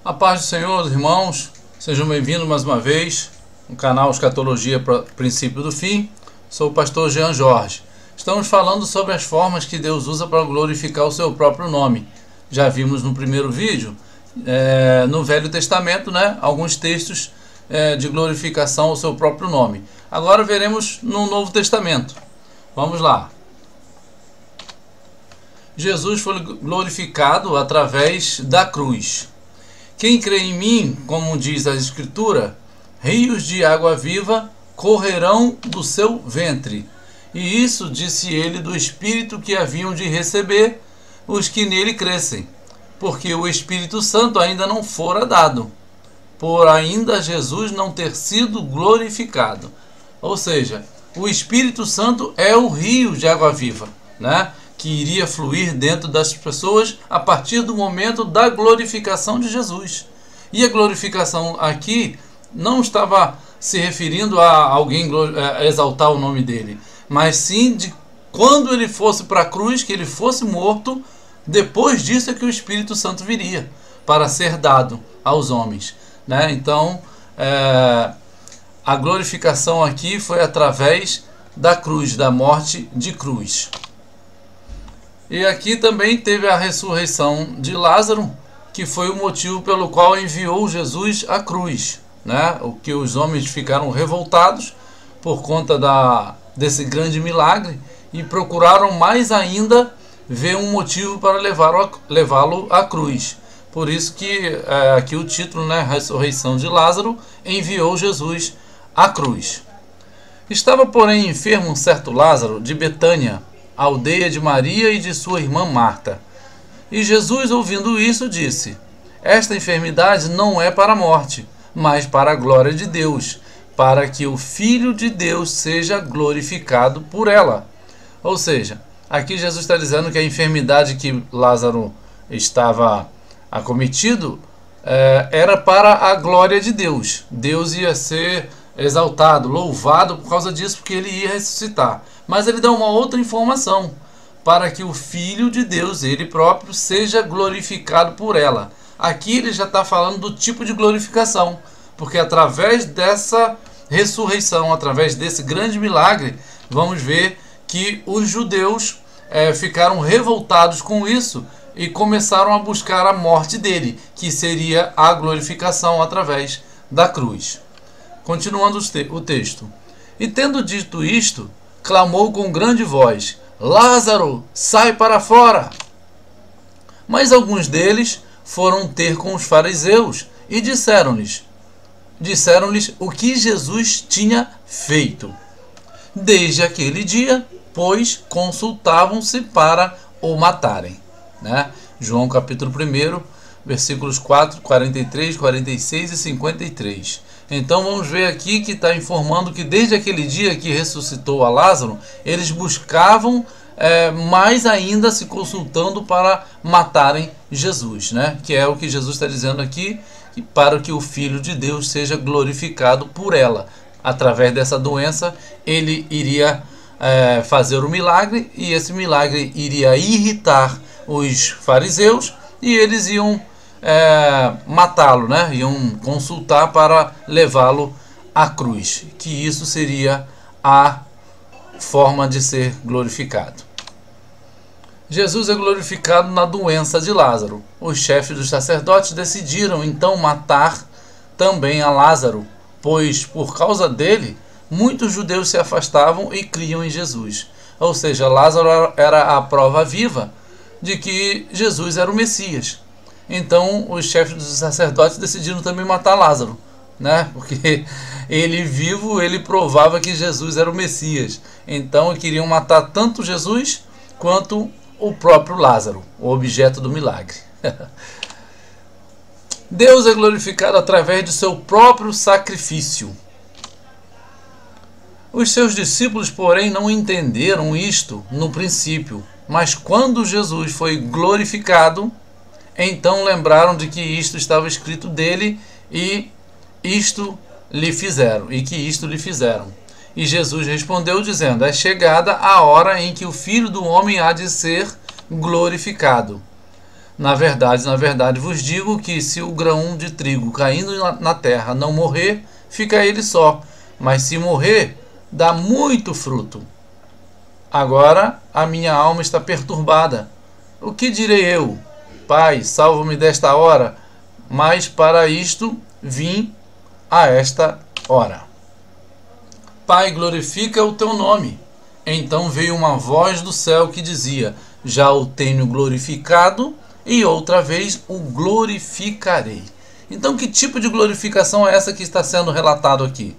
A paz do Senhor, irmãos, sejam bem-vindos mais uma vez no canal Escatologia Princípio do Fim. Sou o pastor Jean Jorge. Estamos falando sobre as formas que Deus usa para glorificar o seu próprio nome. Já vimos no primeiro vídeo, no Velho Testamento, alguns textos de glorificação ao seu próprio nome. Agora veremos no Novo Testamento. Vamos lá. Jesus foi glorificado através da cruz. Quem crê em mim, como diz a Escritura, rios de água viva correrão do seu ventre. E isso disse ele do Espírito que haviam de receber os que nele crescem, porque o Espírito Santo ainda não fora dado, por ainda Jesus não ter sido glorificado. Ou seja, o Espírito Santo é o rio de água viva, que iria fluir dentro das pessoas a partir do momento da glorificação de Jesus. E a glorificação aqui não estava se referindo a alguém exaltar o nome dele, mas sim de quando ele fosse para a cruz, que ele fosse morto. Depois disso é que o Espírito Santo viria para ser dado aos homens. Então, a glorificação aqui foi através da cruz, da morte de cruz. E aqui também teve a ressurreição de Lázaro, que foi o motivo pelo qual enviou Jesus à cruz. O que os homens ficaram revoltados por conta desse grande milagre e procuraram mais ainda ver um motivo para levá-lo à cruz. Por isso que aqui o título, Ressurreição de Lázaro, enviou Jesus à cruz. Estava, porém, enfermo um certo Lázaro de Betânia, aldeia de Maria e de sua irmã Marta. E Jesus, ouvindo isso, disse: esta enfermidade não é para a morte, mas para a glória de Deus, para que o Filho de Deus seja glorificado por ela. Ou seja, aqui Jesus está dizendo que a enfermidade que Lázaro estava acometido era para a glória de Deus. Deus ia ser exaltado, louvado por causa disso, porque ele ia ressuscitar. Mas ele dá uma outra informação: para que o Filho de Deus, ele próprio, seja glorificado por ela. Aqui ele já está falando do tipo de glorificação, porque através dessa ressurreição, através desse grande milagre, vamos ver que os judeus ficaram revoltados com isso e começaram a buscar a morte dele, que seria a glorificação através da cruz. Continuando o texto. E tendo dito isto, clamou com grande voz: Lázaro, sai para fora! Mas alguns deles foram ter com os fariseus e disseram-lhes o que Jesus tinha feito. Desde aquele dia, pois, consultavam-se para o matarem. João capítulo 1, versículos 4, 43, 46 e 53. Então vamos ver aqui que está informando que desde aquele dia que ressuscitou a Lázaro, eles buscavam mais ainda, se consultando para matarem Jesus, que é o que Jesus está dizendo aqui, para que o Filho de Deus seja glorificado por ela. Através dessa doença, ele iria fazer o milagre, e esse milagre iria irritar os fariseus, e eles iam matá-lo, iam consultar para levá-lo à cruz, que isso seria a forma de ser glorificado. Jesus é glorificado na doença de Lázaro. Os chefes dos sacerdotes decidiram então matar também a Lázaro, pois por causa dele muitos judeus se afastavam e criam em Jesus. Ou seja, Lázaro era a prova viva de que Jesus era o Messias. Então os chefes dos sacerdotes decidiram também matar Lázaro, porque ele vivo, ele provava que Jesus era o Messias. Então queriam matar tanto Jesus quanto o próprio Lázaro, o objeto do milagre. Deus é glorificado através do seu próprio sacrifício. Os seus discípulos, porém, não entenderam isto no princípio, mas quando Jesus foi glorificado, então lembraram de que isto estava escrito dele e isto lhe fizeram, E Jesus respondeu dizendo: é chegada a hora em que o Filho do Homem há de ser glorificado. Na verdade vos digo que se o grão de trigo caindo na terra não morrer, fica ele só, mas se morrer, dá muito fruto. Agora a minha alma está perturbada. O que direi eu? Pai, salva-me desta hora, mas para isto vim a esta hora. Pai, glorifica o teu nome. Então veio uma voz do céu que dizia: já o tenho glorificado e outra vez o glorificarei. Então que tipo de glorificação é essa que está sendo relatado aqui?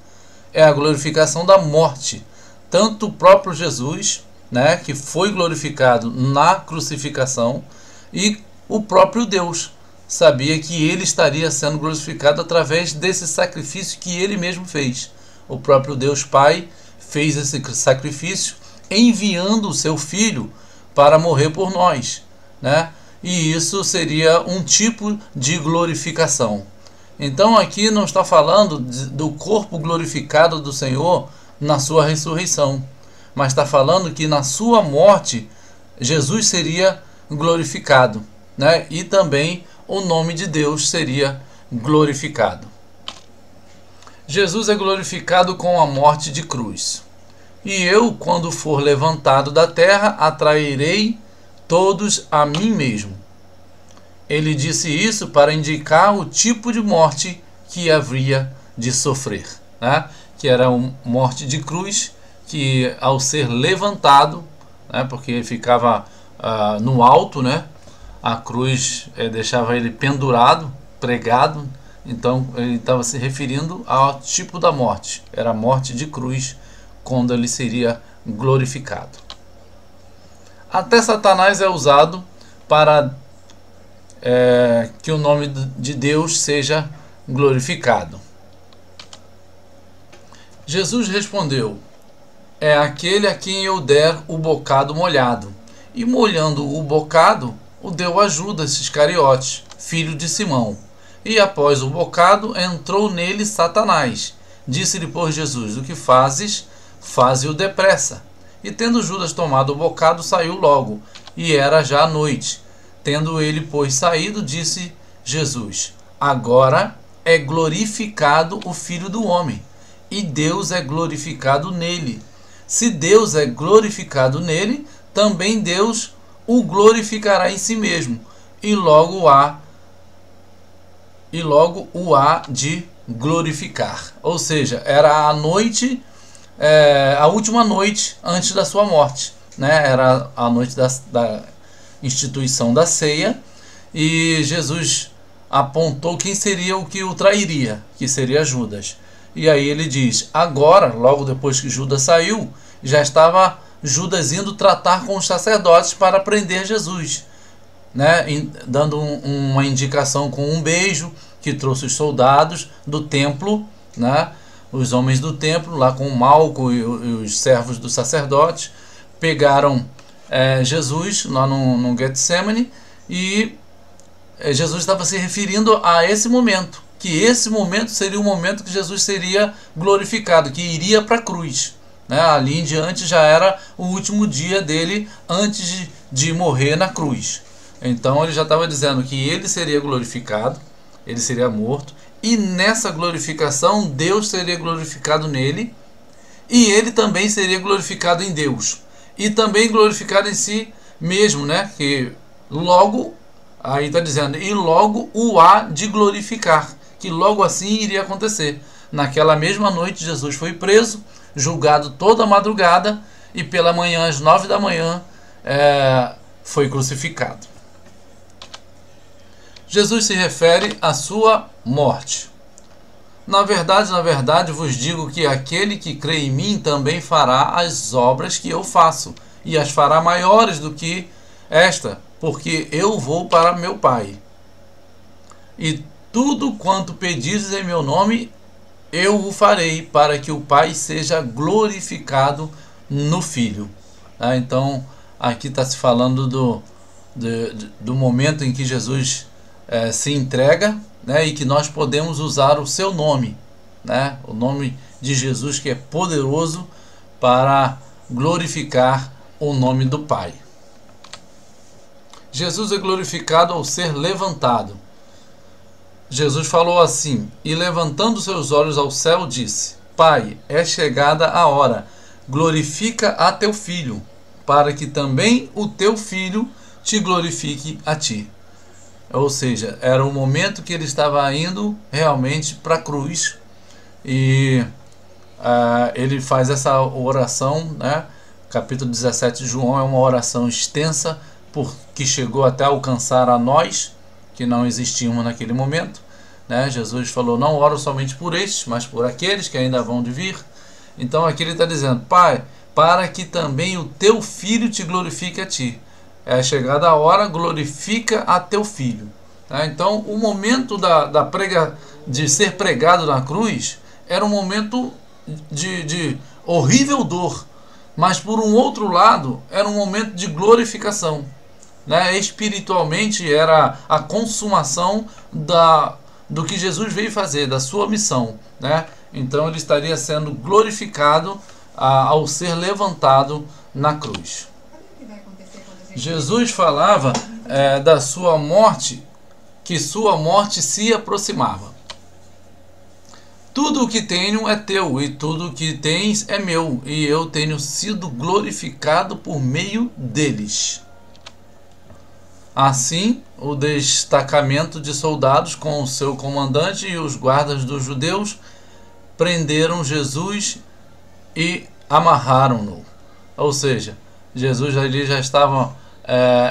É a glorificação da morte. Tanto o próprio Jesus, né, que foi glorificado na crucificação, e o próprio Deus sabia que ele estaria sendo glorificado através desse sacrifício que ele mesmo fez. O próprio Deus Pai fez esse sacrifício enviando o seu Filho para morrer por nós, né? E isso seria um tipo de glorificação. Então aqui não está falando do corpo glorificado do Senhor na sua ressurreição, mas está falando que na sua morte Jesus seria glorificado, né? E também o nome de Deus seria glorificado. Jesus é glorificado com a morte de cruz. E eu, quando for levantado da terra, atrairei todos a mim mesmo. Ele disse isso para indicar o tipo de morte que haveria de sofrer, né? Que era uma morte de cruz, que ao ser levantado, né, porque ele ficava no alto, né, a cruz deixava ele pendurado, pregado, então ele estava se referindo ao tipo da morte, era a morte de cruz, quando ele seria glorificado. Até Satanás é usado para que o nome de Deus seja glorificado. Jesus respondeu: é aquele a quem eu der o bocado molhado. E molhando o bocado, o deu a Judas Iscariotes, filho de Simão. E após o bocado, entrou nele Satanás. Disse-lhe, pois, Jesus: o que fazes? Faze-o depressa. E tendo Judas tomado o bocado, saiu logo, e era já noite. Tendo ele, pois, saído, disse Jesus: agora é glorificado o Filho do Homem, e Deus é glorificado nele. Se Deus é glorificado nele, também Deus o glorificará em si mesmo, e logo o há de glorificar. Ou seja, era a noite, a última noite antes da sua morte, né? Era a noite da instituição da ceia, e Jesus apontou quem seria o que o trairia, que seria Judas. E aí ele diz: agora, logo depois que Judas saiu, já estava Judas indo tratar com os sacerdotes para prender Jesus, né? Dando uma indicação com um beijo, que trouxe os soldados do templo, né? Os homens do templo, lá com Malco e os servos dos sacerdotes, pegaram Jesus lá no Getsemane, e Jesus estava se referindo a esse momento, que esse momento seria o momento que Jesus seria glorificado, que iria para a cruz, né? Ali em diante já era o último dia dele antes de morrer na cruz. Então ele já estava dizendo que ele seria glorificado, ele seria morto, e nessa glorificação Deus seria glorificado nele, e ele também seria glorificado em Deus, e também glorificado em si mesmo, né? Que logo, aí está dizendo, e logo o há de glorificar, que logo assim iria acontecer. Naquela mesma noite Jesus foi preso, julgado toda a madrugada, e pela manhã, às 9 da manhã, foi crucificado. Jesus se refere à sua morte. Na verdade vos digo que aquele que crê em mim também fará as obras que eu faço, e as fará maiores do que esta, porque eu vou para meu Pai. E tudo quanto pedires em meu nome, eu o farei, para que o Pai seja glorificado no Filho. Então, aqui está se falando do momento em que Jesus se entrega, né, e que nós podemos usar o seu nome, né, o nome de Jesus, que é poderoso para glorificar o nome do Pai. Jesus é glorificado ao ser levantado. Jesus falou assim: e levantando seus olhos ao céu, disse: Pai, é chegada a hora, glorifica a teu Filho, para que também o teu Filho te glorifique a ti. Ou seja, era o momento que ele estava indo realmente para a cruz, e ele faz essa oração, né? Capítulo 17 de João é uma oração extensa, que chegou até alcançar a nós, que não existíamos naquele momento, né? Jesus falou: não oro somente por estes, mas por aqueles que ainda vão de vir. Então aqui ele está dizendo: Pai, para que também o teu Filho te glorifique a ti. É chegada a hora, glorifica a teu Filho. Então o momento de ser pregado na cruz era um momento de horrível dor, mas por um outro lado era um momento de glorificação, né? Espiritualmente era a consumação do que Jesus veio fazer, da sua missão, né? Então ele estaria sendo glorificado ao ser levantado na cruz. Jesus falava da sua morte, que sua morte se aproximava. Tudo o que tenho é teu, e tudo o que tens é meu, e eu tenho sido glorificado por meio deles. Assim, o destacamento de soldados com o seu comandante e os guardas dos judeus prenderam Jesus e amarraram-no. Ou seja, Jesus ali já estava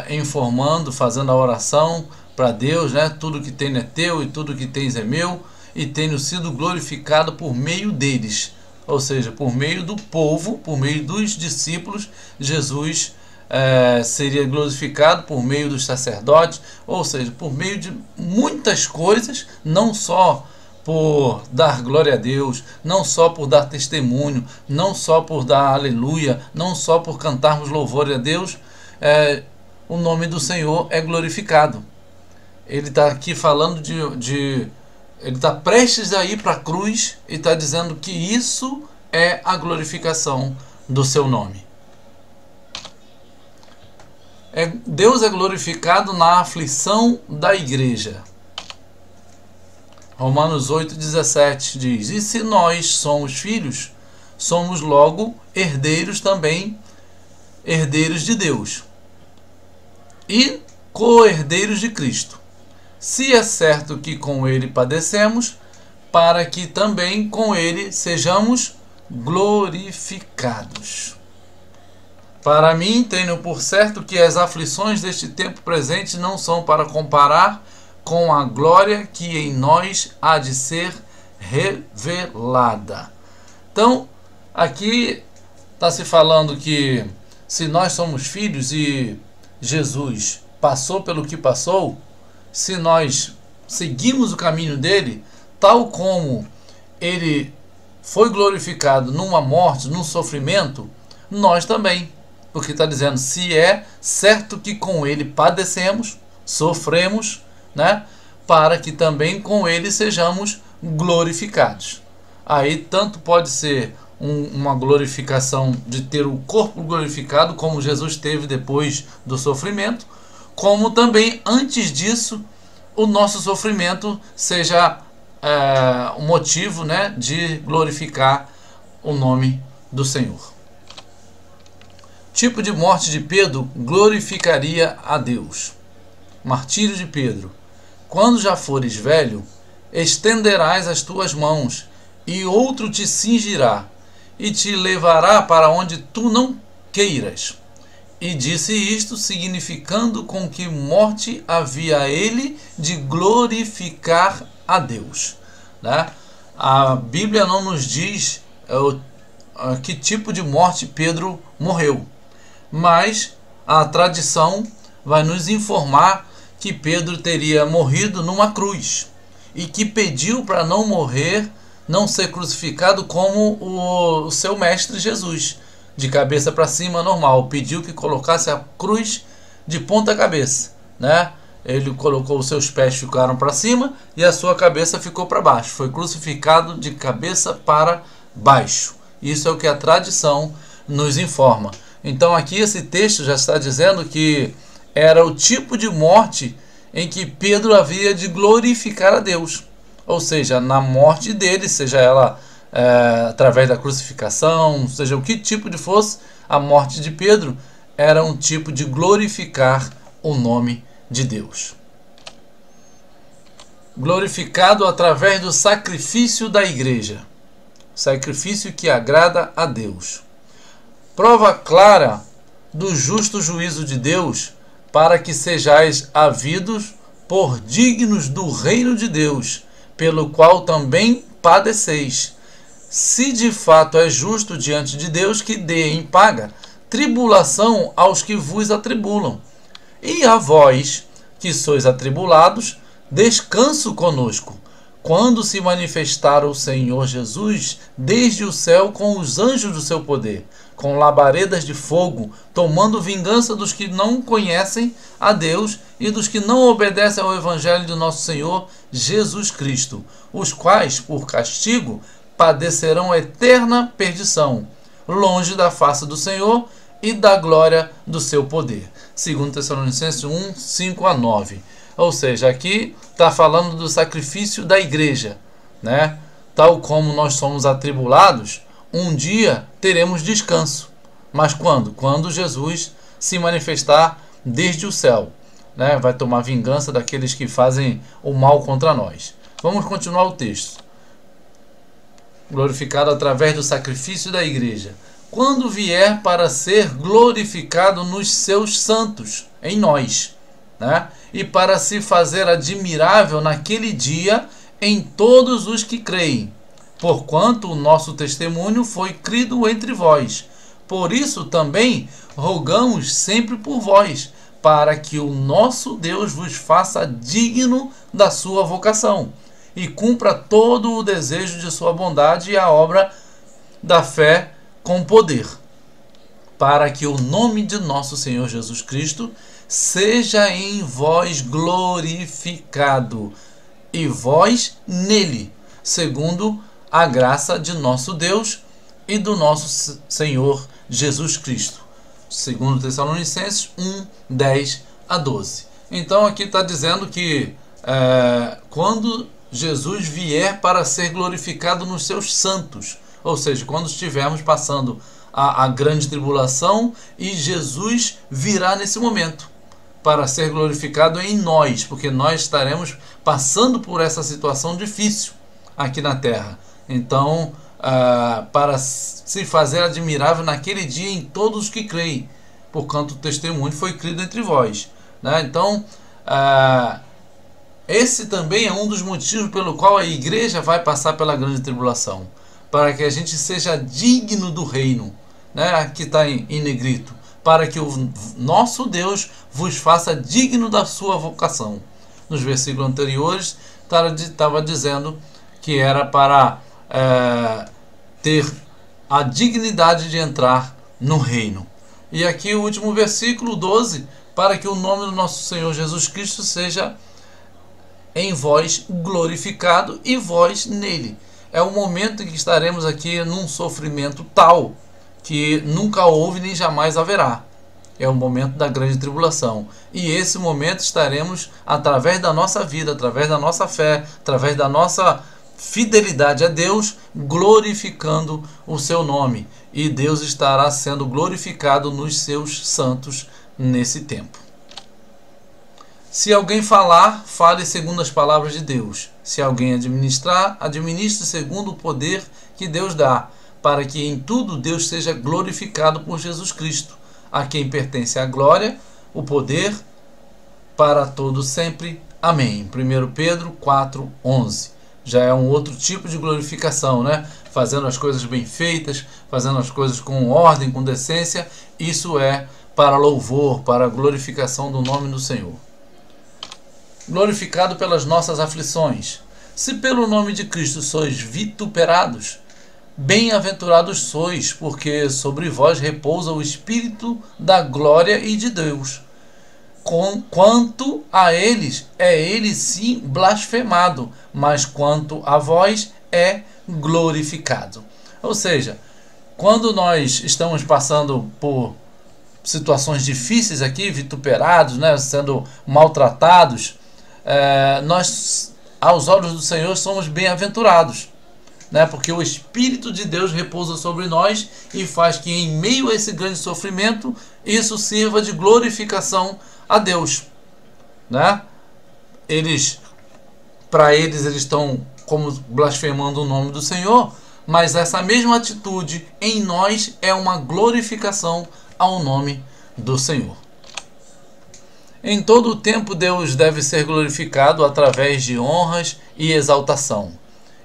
informando, fazendo a oração para Deus, né? Tudo que tenho é teu e tudo que tens é meu, e tenho sido glorificado por meio deles. Ou seja, por meio do povo, por meio dos discípulos, Jesus seria glorificado por meio dos sacerdotes, ou seja, por meio de muitas coisas, não só por dar glória a Deus, não só por dar testemunho, não só por dar aleluia, não só por cantarmos louvor a Deus, o nome do Senhor é glorificado. Ele está aqui falando ele está prestes a ir para a cruz e está dizendo que isso é a glorificação do seu nome. Deus é glorificado na aflição da igreja. Romanos 8,17 diz: e se nós somos filhos, somos logo herdeiros também, herdeiros de Deus e co-herdeiros de Cristo, se é certo que com ele padecemos, para que também com ele sejamos glorificados. Para mim, tenho por certo que as aflições deste tempo presente não são para comparar com a glória que em nós há de ser revelada. Então, aqui está se falando que se nós somos filhos e Jesus passou pelo que passou, se nós seguimos o caminho dele, tal como ele foi glorificado numa morte, num sofrimento, nós também. Porque está dizendo: se é certo que com ele padecemos, sofremos, né, para que também com ele sejamos glorificados. Aí tanto pode ser uma glorificação de ter o corpo glorificado, como Jesus teve depois do sofrimento, como também antes disso o nosso sofrimento seja um motivo, né, de glorificar o nome do Senhor. Tipo de morte de Pedro glorificaria a Deus. Martírio de Pedro: quando já fores velho, estenderás as tuas mãos, e outro te cingirá, e te levará para onde tu não queiras. E disse isto, significando com que morte havia ele de glorificar a Deus. Né? A Bíblia não nos diz que tipo de morte Pedro morreu, mas a tradição vai nos informar que Pedro teria morrido numa cruz e que pediu para não morrer, não ser crucificado como o seu mestre Jesus, de cabeça para cima, normal. Pediu que colocasse a cruz de ponta cabeça, né? Ele colocou, os seus pés ficaram para cima e a sua cabeça ficou para baixo. Foi crucificado de cabeça para baixo. Isso é o que a tradição nos informa. Então aqui esse texto já está dizendo que era o tipo de morte em que Pedro havia de glorificar a Deus. Ou seja, na morte dele, seja ela através da crucificação, seja o que tipo de fosse, a morte de Pedro era um tipo de glorificar o nome de Deus. Glorificado através do sacrifício da igreja. Sacrifício que agrada a Deus. Prova clara do justo juízo de Deus, para que sejais havidos por dignos do reino de Deus, pelo qual também padeceis. Se de fato é justo diante de Deus que dê em paga tribulação aos que vos atribulam. E a vós, que sois atribulados, descanso conosco, quando se manifestar o Senhor Jesus desde o céu com os anjos do seu poder, com labaredas de fogo, tomando vingança dos que não conhecem a Deus e dos que não obedecem ao Evangelho de nosso Senhor Jesus Cristo, os quais, por castigo, padecerão eterna perdição, longe da face do Senhor e da glória do seu poder. 2 Tessalonicenses 1, 5 a 9. Ou seja, aqui está falando do sacrifício da igreja, né? Tal como nós somos atribulados, um dia teremos descanso. Mas quando? Quando Jesus se manifestar desde o céu, né? Vai tomar vingança daqueles que fazem o mal contra nós. Vamos continuar o texto. Glorificado através do sacrifício da igreja. Quando vier para ser glorificado nos seus santos, em nós, né? E para se fazer admirável naquele dia em todos os que creem, porquanto o nosso testemunho foi crido entre vós. Por isso também rogamos sempre por vós, para que o nosso Deus vos faça digno da sua vocação, e cumpra todo o desejo de sua bondade e a obra da fé com poder, para que o nome de nosso Senhor Jesus Cristo seja em vós glorificado, e vós nele, segundo a graça de nosso Deus e do nosso Senhor Jesus Cristo. 2 Tessalonicenses 1, 10 a 12. Então aqui está dizendo que quando Jesus vier para ser glorificado nos seus santos, ou seja, quando estivermos passando a grande tribulação, e Jesus virá nesse momento para ser glorificado em nós, porque nós estaremos passando por essa situação difícil aqui na terra. Então, para se fazer admirável naquele dia em todos os que creem, porquanto o testemunho foi crido entre vós, né? Então, esse também é um dos motivos pelo qual a igreja vai passar pela grande tribulação, para que a gente seja digno do reino, né? Aqui está em negrito, para que o nosso Deus vos faça digno da sua vocação. Nos versículos anteriores estava dizendo que era para ter a dignidade de entrar no reino. E aqui o último versículo 12, para que o nome do nosso Senhor Jesus Cristo seja em vós glorificado e vós nele. É o momento em que estaremos aqui num sofrimento tal que nunca houve nem jamais haverá. É o momento da grande tribulação. E esse momento estaremos, através da nossa vida, através da nossa fé, através da nossa fidelidade a Deus, glorificando o seu nome. E Deus estará sendo glorificado nos seus santos nesse tempo. Se alguém falar, fale segundo as palavras de Deus. Se alguém administrar, administre segundo o poder que Deus dá, para que em tudo Deus seja glorificado por Jesus Cristo, a quem pertence a glória, o poder, para todo sempre. Amém. 1 Pedro 4, 11. Já é um outro tipo de glorificação, né? Fazendo as coisas bem feitas, fazendo as coisas com ordem, com decência. Isso é para louvor, para a glorificação do nome do Senhor. Glorificado pelas nossas aflições. Se pelo nome de Cristo sois vituperados, bem-aventurados sois, porque sobre vós repousa o Espírito da glória e de Deus. Quanto a eles, é ele sim blasfemado, mas quanto a vós, é glorificado. Ou seja, quando nós estamos passando por situações difíceis aqui, vituperados, né, sendo maltratados, nós, aos olhos do Senhor, somos bem-aventurados, né, porque o Espírito de Deus repousa sobre nós e faz que, em meio a esse grande sofrimento, isso sirva de glorificação a Deus, né? Para eles estão como blasfemando o nome do Senhor, mas essa mesma atitude em nós é uma glorificação ao nome do Senhor. Em todo o tempo Deus deve ser glorificado através de honras e exaltação.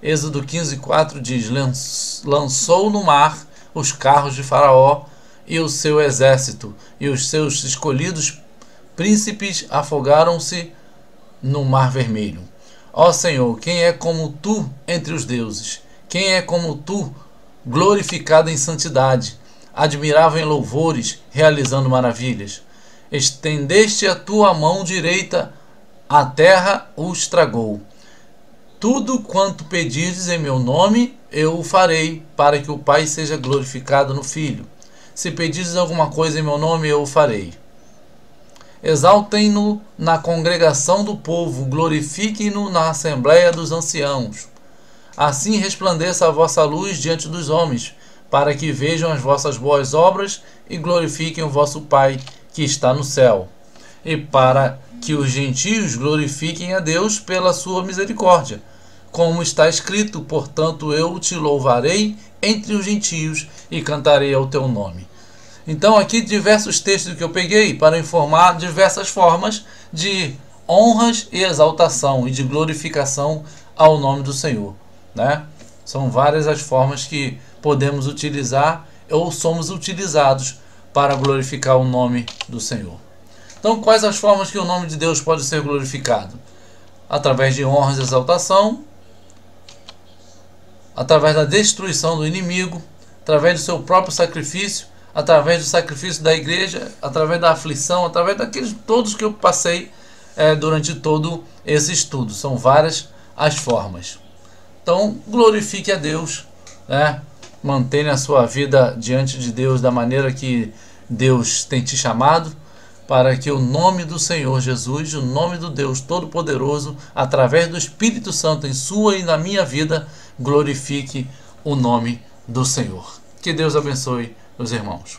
Êxodo 15:4 diz: lançou no mar os carros de Faraó e o seu exército, e os seus escolhidos príncipes afogaram-se no mar vermelho. Ó Senhor, quem é como tu entre os deuses? Quem é como tu, glorificado em santidade, admirável em louvores, realizando maravilhas? Estendeste a tua mão direita, a terra o estragou. Tudo quanto pedires em meu nome, eu o farei, para que o Pai seja glorificado no Filho. Se pedires alguma coisa em meu nome, eu o farei. Exaltem-no na congregação do povo, glorifiquem-no na assembleia dos anciãos. Assim resplandeça a vossa luz diante dos homens, para que vejam as vossas boas obras e glorifiquem o vosso Pai que está no céu. E para que os gentios glorifiquem a Deus pela sua misericórdia. Como está escrito, portanto eu te louvarei entre os gentios e cantarei ao teu nome. Então aqui diversos textos que eu peguei para informar diversas formas de honras e exaltação e de glorificação ao nome do Senhor, né? São várias as formas que podemos utilizar ou somos utilizados para glorificar o nome do Senhor. Então, quais as formas que o nome de Deus pode ser glorificado? Através de honras e exaltação, através da destruição do inimigo, através do seu próprio sacrifício, através do sacrifício da igreja, através da aflição, através daqueles todos que eu passei durante todo esse estudo. São várias as formas. Então, glorifique a Deus, né? Mantenha a sua vida diante de Deus da maneira que Deus tem te chamado, para que o nome do Senhor Jesus, o nome do Deus Todo-Poderoso, através do Espírito Santo em sua e na minha vida, glorifique o nome do Senhor. Que Deus abençoe os irmãos.